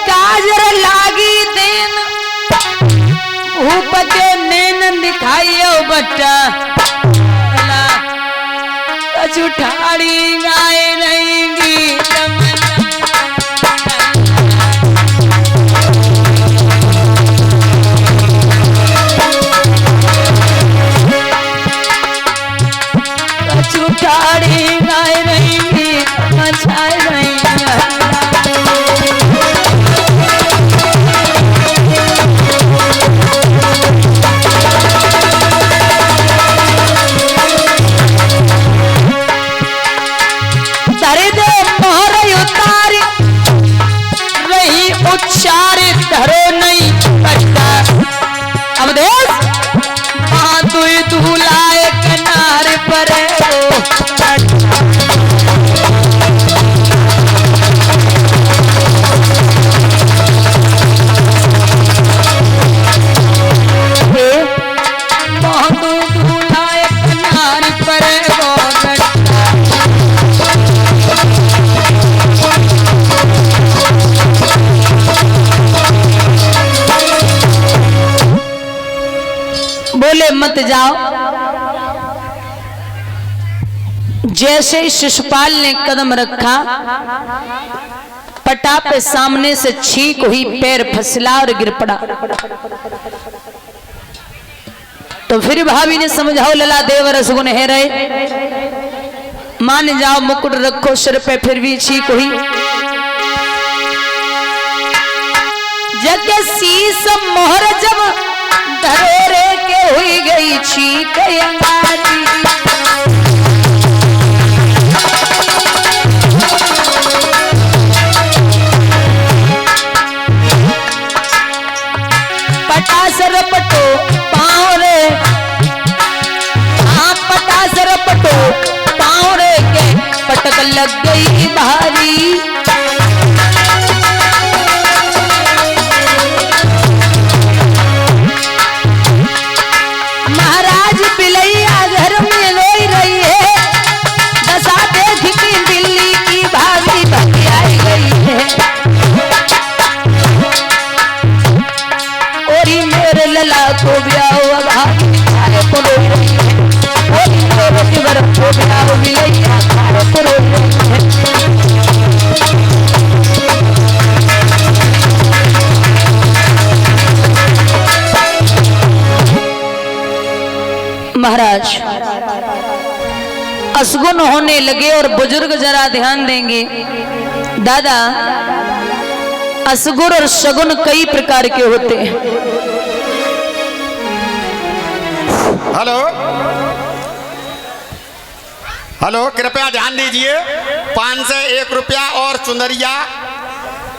काजर लागी देन भूप के नैन दिखाइयो बच्चा कछुठाड़ी गाय रहेंगी कछुठाड़ी गाय रहेंगी मचाए रहेंगी धरो नहीं करता अब देख तू लाए किनारे पर बोले मत जाओ। जैसे ही शिशुपाल ने कदम रखा पटाप सामने से छींक हुई, पैर फिसला और गिर पड़ा। तो फिर भाभी ने समझाओ लला देव रसगुन है रहे, मान जाओ मुकुट रखो सिर पे, फिर भी छींक हुई। जग शीस मोहर जब धरोरे के हुई गई छींक अंगारी, पटासर पटो पाँव रे, हाँ पटासर पटो पाँव रे के पटक लग गई भारी। को ब्याह भाभी खाए पुरो को ब्याह मिलैया खाए पुरो। महाराज असगुन होने लगे और बुजुर्ग जरा ध्यान देंगे। दादा असगुन और सगुन कई प्रकार के होते हैं। हेलो हेलो, कृपया ध्यान दीजिए। 5 से 1 रुपया और चुनरिया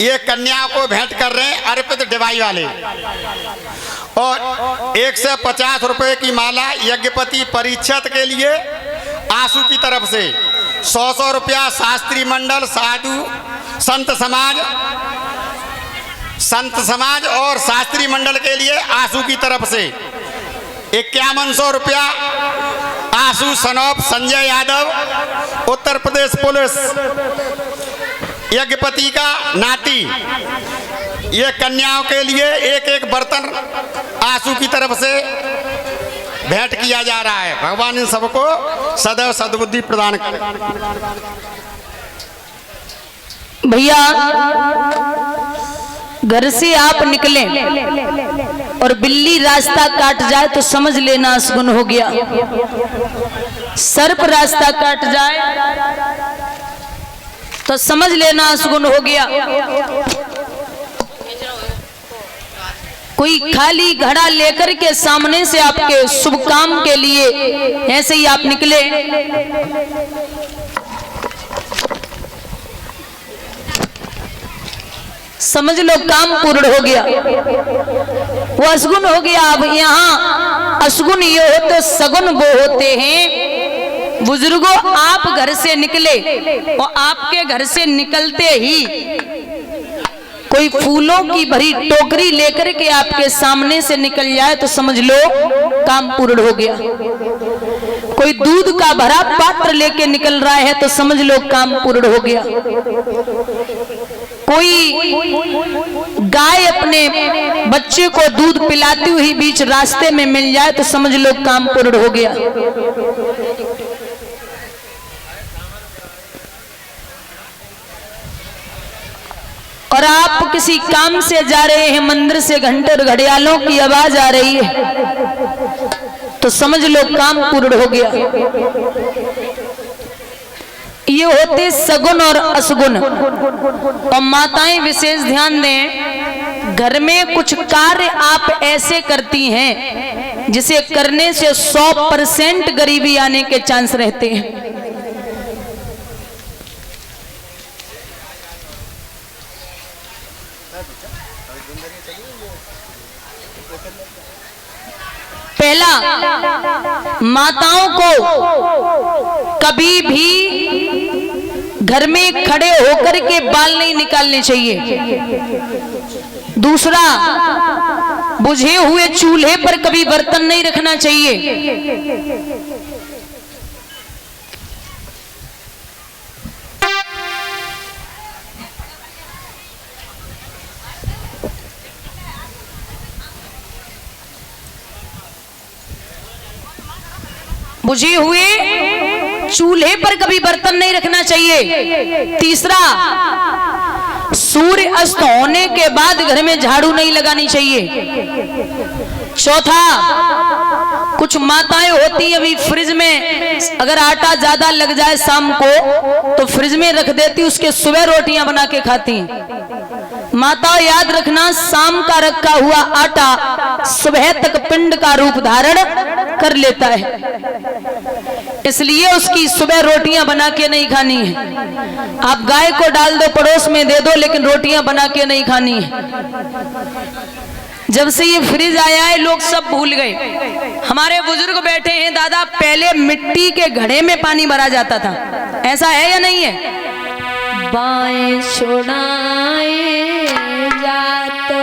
ये कन्या को भेंट कर रहे हैं अर्पित डिवाई वाले, और 1 से 50 रुपए की माला यज्ञपति परीक्षित के लिए आंसू की तरफ से, 100 रुपया शास्त्री मंडल साधु संत समाज और शास्त्री मंडल के लिए आंसू की तरफ से, 5100 रुपया आंसू सनोप संजय यादव उत्तर प्रदेश पुलिस यज्ञपति का नाती, ये कन्याओं के लिए 1-1 बर्तन आंसू की तरफ से भेंट किया जा रहा है। भगवान इन सबको सदैव सद्बुद्धि प्रदान करे। भैया घर से आप निकले और बिल्ली रास्ता काट जाए तो समझ लेना असगुन हो गया। सर्प रास्ता काट जाए तो समझ लेना असगुन हो गया। कोई खाली घड़ा लेकर के सामने से आपके शुभ काम के लिए ऐसे ही आप निकले, समझ लो काम पूर्ण हो गया, वो असगुन हो गया। अब यहाँ असगुन ये होते सगुन वो होते हैं। बुजुर्गों आप घर से निकले और आपके घर से निकलते ही कोई फूलों की भरी टोकरी लेकर के आपके सामने से निकल जाए तो समझ लो काम पूर्ण हो गया। कोई दूध का भरा पात्र लेके निकल रहा है तो समझ लो काम पूर्ण हो गया। कोई गाय अपने बच्चे को दूध पिलाती हुई बीच रास्ते में मिल जाए तो समझ लो काम पूर्ण हो गया। और आप किसी काम से जा रहे हैं, मंदिर से घंटे और घड़ियालों की आवाज आ रही है तो समझ लो काम पूर्ण हो गया। ये होते सगुन और असगुन। और माताएं विशेष ध्यान दें, घर में कुछ कार्य आप ऐसे करती हैं जिसे करने से 100% गरीबी आने के चांस रहते हैं। पहला, माताओं को कभी भी घर में खड़े होकर के बाल नहीं निकालने चाहिए। दूसरा, बुझे हुए चूल्हे पर कभी बर्तन नहीं रखना चाहिए। बुझे हुए चूल्हे पर कभी बर्तन नहीं रखना चाहिए। तीसरा, सूर्य अस्त होने के बाद घर में झाड़ू नहीं लगानी चाहिए। चौथा, कुछ माताएं होती अभी फ्रिज में अगर आटा ज्यादा लग जाए शाम को तो फ्रिज में रख देती, उसके सुबह रोटियां बना के खाती। माता याद रखना, शाम का रखा हुआ आटा सुबह तक पिंड का रूप धारण कर लेता है, इसलिए उसकी सुबह रोटियां बना के नहीं खानी है। आप गाय को डाल दो, पड़ोस में दे दो, लेकिन रोटियां बना के नहीं खानी है। जब से ये फ्रिज आया है लोग सब भूल गए। हमारे बुजुर्ग बैठे हैं, दादा पहले मिट्टी के घड़े में पानी भरा जाता था, ऐसा है या नहीं है? बाएं छोड़ाए जातो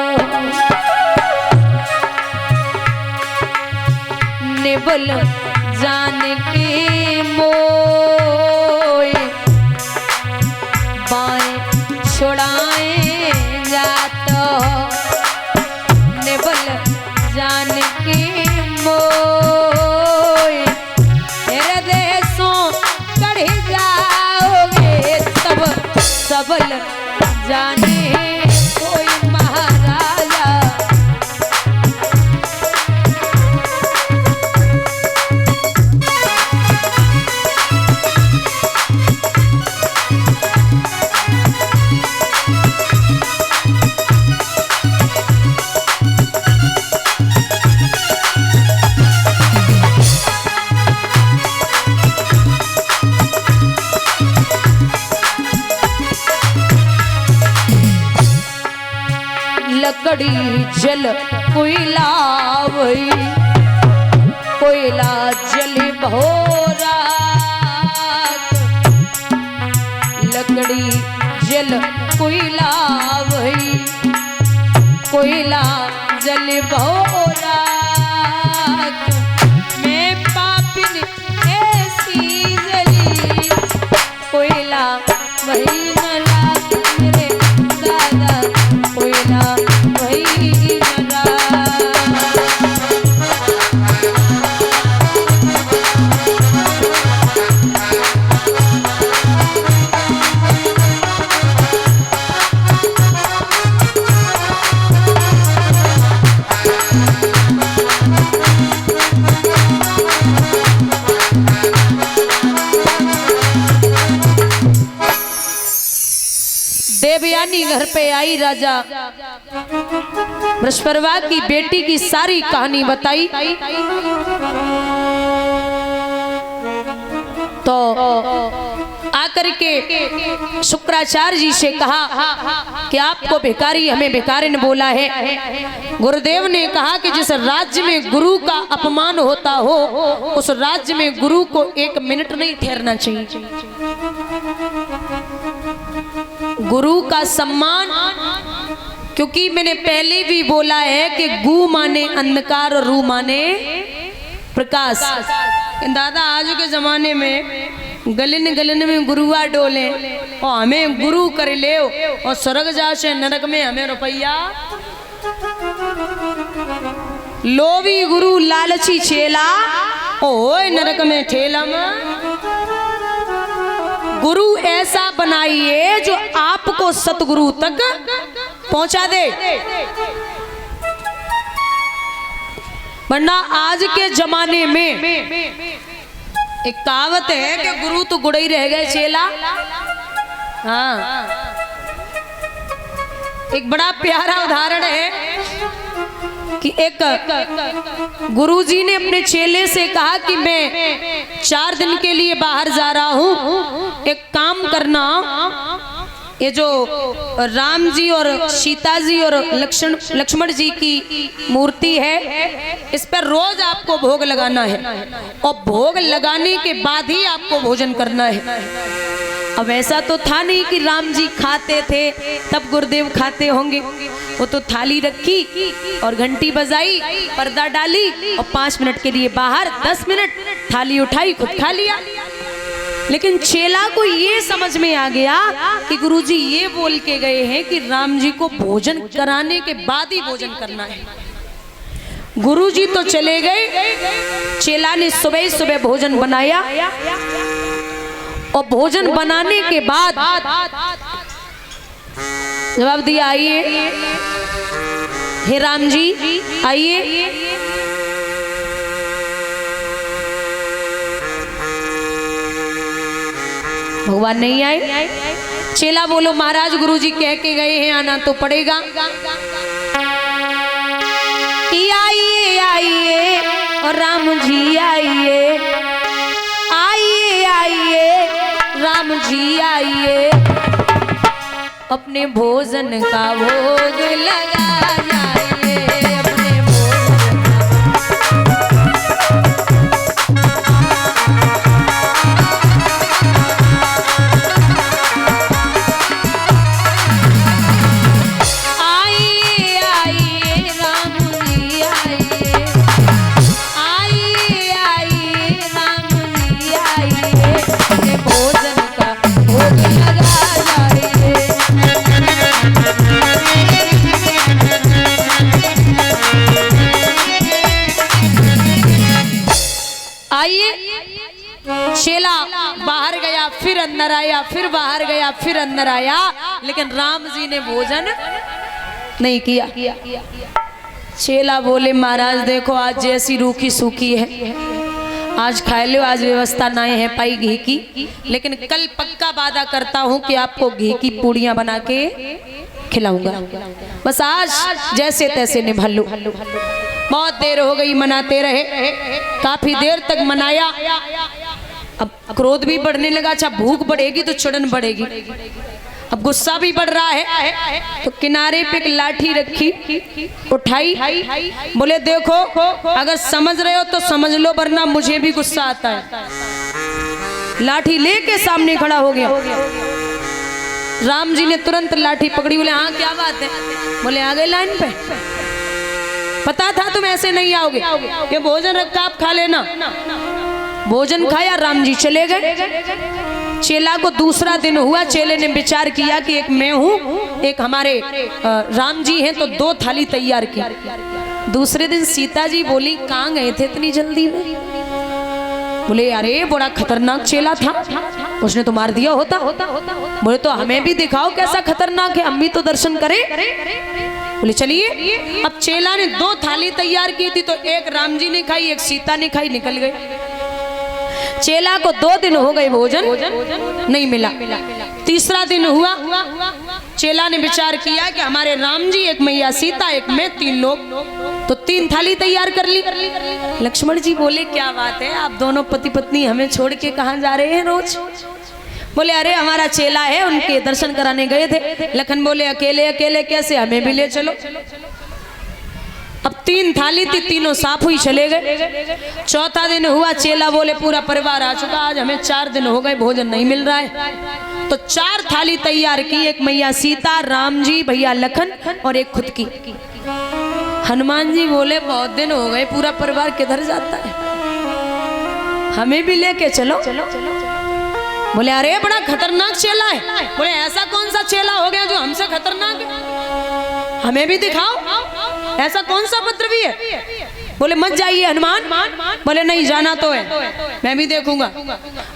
निबल जान के मोए, बाएं छोड़ाए जातो निबल जान के मोए, हृदय सो चढ़ जाओगे तब सबल जाने कोई महाराजा। लकड़ी जल कोयला वही, कोयला जल भोरा, लकड़ी जल कोयला वही, कोयला जल भोरा। मैं पापिन ऐसी जली, कोयला वही न लागे मेरे दादा, कोयला वही न लागे। देवयानी घर पे आई, राजा बृहस्पतिवार की बेटी की सारी कहानी बताई। तो आकर के शुक्राचार्य जी से कहा कि आपको भिखारी, हमें भिखारी ने बोला है। गुरुदेव ने कहा कि जिस राज्य में गुरु का अपमान होता हो उस राज्य में गुरु को 1 मिनट नहीं ठहरना चाहिए। गुरु का सम्मान, क्योंकि मैंने पहले भी बोला है कि गु माने अंधकार और रू माने प्रकाश। दादा आज के जमाने में गलन गलन में गुरुआ डोले और हमें गुरु कर ले और स्वर्ग जासे नरक में हमें रुपया। लोभी गुरु लालची चेला ओए नरक में ठेलम। गुरु ऐसा बनाइए जो आपको सतगुरु तक पहुंचा दे, वरना आज के जमाने में एक कहावत है कि गुरु तो गुड़ ही रह गए चेला। हाँ, एक बड़ा प्यारा उदाहरण है कि एक गुरुजी ने अपने चेले से कहा कि मैं 4 दिन के लिए बाहर जा रहा हूँ, एक काम करना, ये जो राम जी और सीता जी और लक्ष्मण जी की मूर्ति है, इस पर रोज आपको भोग लगाना है और भोग लगाने के बाद ही आपको भोजन करना है। अब ऐसा तो था नहीं कि राम जी खाते थे तब गुरुदेव खाते होंगे। वो तो थाली रखी और घंटी बजाई, पर्दा डाली और 5 मिनट के लिए बाहर, 10 मिनट थाली उठाई, खुद खा लिया। लेकिन चेला को ये समझ में आ गया कि गुरुजी ये बोल के गए हैं कि राम जी को भोजन कराने के बाद ही भोजन करना है। गुरुजी तो चले गए, चेला ने सुबह सुबह भोजन बनाया और भोजन बनाने के बाद जवाब दिया, आइए हे राम जी आइए। भगवान नहीं आए। चेला बोलो महाराज गुरुजी कह के गए हैं आना तो पड़ेगा। आइए आइए और राम जी आइए, आइए आइए राम जी आइए, अपने भोजन का भोग लगा जाइए, अपने भोजन आइए आइए राम जी आइए, आइए आइए राम जी आइए, अपने भोजन का भोग लगा जाइए। आइए। चेला बाहर गया, फिर अंदर आया, फिर बाहर गया, फिर अंदर आया, लेकिन राम जी ने भोजन नहीं किया। चेला बोले महाराज देखो आज जैसी रूखी सूखी है, आज खा लो, आज व्यवस्था नहीं है पाई घी की, लेकिन कल पक्का वादा करता हूँ कि आपको घी की पूड़ियाँ बना के खिलाऊंगा, बस आज जैसे तैसे निभा लो। बहुत देर हो गई, मनाते रहे, काफी देर तक मनाया। अब क्रोध भी बढ़ने लगा, अच्छा भूख बढ़ेगी तो चिड़न बढ़ेगी, अब गुस्सा भी बढ़ रहा है, तो किनारे पे एक लाठी रखी, उठाई, बोले देखो अगर समझ रहे हो तो समझ लो, वरना मुझे भी गुस्सा आता है। लाठी लेके सामने खड़ा हो गया। राम जी ने तुरंत लाठी पकड़ी, बोले हाँ क्या बात है? बोले आ गए लाइन पे, पता था तुम ऐसे नहीं आओगे, ये भोजन रखा आप खा लेना। भोजन खाया, राम जी चले गए। चेला को दूसरा दिन हुआ, चेले ने विचार किया कि एक मैं हूँ, एक हमारे राम जी हैं, तो 2 थाली तैयार की। दूसरे दिन सीता जी बोली कहाँ गए थे इतनी जल्दी में? बोले अरे बड़ा खतरनाक चेला था, उसने तो मार दिया होता। बोले तो हमें भी दिखाओ कैसा खतरनाक है, हम भी तो दर्शन करें। बोले चलिए। अब चेला ने 2 थाली तैयार की थी, तो एक राम जी ने खाई, एक सीता ने खाई, निकल गए। चेला को 2 दिन हो गए, भोजन नहीं मिला। तीसरा दिन हुआ, चेला ने विचार किया कि हमारे राम जी, एक मैया सीता, एक मैं, 3 लोग, तो 3 थाली तैयार कर ली। लक्ष्मण जी बोले क्या बात है, आप दोनों पति पत्नी हमें छोड़ के कहाँ जा रहे हैं रोज? बोले अरे हमारा चेला है, उनके दर्शन कराने गए थे। लखन बोले अकेले अकेले कैसे, हमें भी ले चलो। अब 3 थाली थी, तीनों साफ हुई, चले गए। चौथा दिन हुआ, चेला बोले पूरा परिवार आ चुका, आज हमें 4 दिन हो गए, भोजन नहीं मिल रहा है। तो 4 थाली तैयार की, एक मैया सीता, राम जी, भैया लखन और एक खुद की। हनुमान जी बोले बहुत दिन हो गए, पूरा परिवार किधर जाता है, हमें भी लेके चलो। बोले अरे बड़ा खतरनाक चेला है। बोले ऐसा कौन सा चेला हो गया जो हमसे खतरनाक है, हमें भी दिखाओ, ऐसा कौन सा पत्र भी है। बोले मत जाइए हनुमान। बोले नहीं जाना तो है, मैं भी देखूंगा।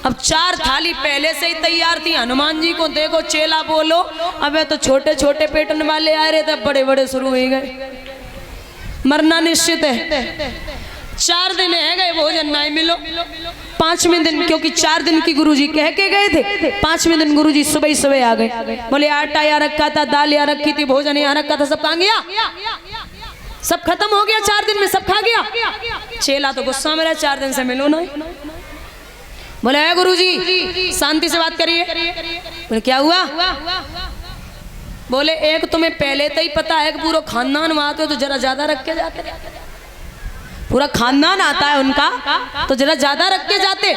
अब 4 थाली पहले से ही तैयार थी। हनुमान जी को देखो चेला बोलो, अबे तो छोटे छोटे पेटन वाले आ रहे थे, बड़े बड़े शुरू हो गए, मरना निश्चित है। 4 दिन है गए भोजन नहीं मिलो। 5वें दिन, क्योंकि 4 दिन की गुरुजी कह के गए थे, 5वें दिन गुरुजी सुबह ही सुबह आ गए। बोले आटा यहाँ रखा था, दाल यहाँ रखी थी, भोजन यहाँ रखा था, सब कहाँ गया? सब खत्म हो गया 4 दिन में, सब खा गया। चेला तो गुस्सा में रहा, 4 दिन से मिलो नहीं। बोले गुरुजी शांति से बात करिए। बोले क्या हुआ? बोले एक तुम्हें पहले तो ही पता है कि पूरा खानदान वहां तो जरा ज्यादा रख के जाते, पूरा खानदान आता है उनका, तो जरा ज्यादा रख के जाते,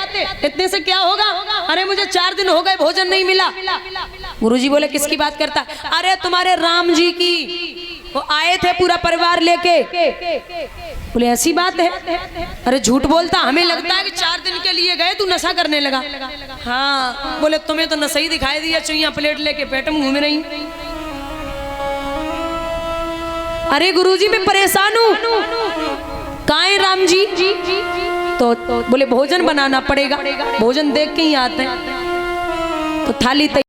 इतने से क्या होगा? अरे मुझे 4 दिन हो गए भोजन नहीं मिला। गुरुजी बोले किसकी बात करता है? अरे तुम्हारे राम जी की, वो आए थे पूरा परिवार लेके। बोले ऐसी बात है? अरे झूठ बोलता, हमें लगता है कि 4 दिन के लिए गए तू नशा करने लगा। हाँ। बोले तुम्हें तो नशा ही दिखाई दिया, चुईया प्लेट लेके पेट में घूम रही। अरे गुरुजी मैं परेशान हूँ। कहाँ है राम जी? तो बोले भोजन बनाना पड़ेगा, भोजन देख के ही आते हैं। तो थाली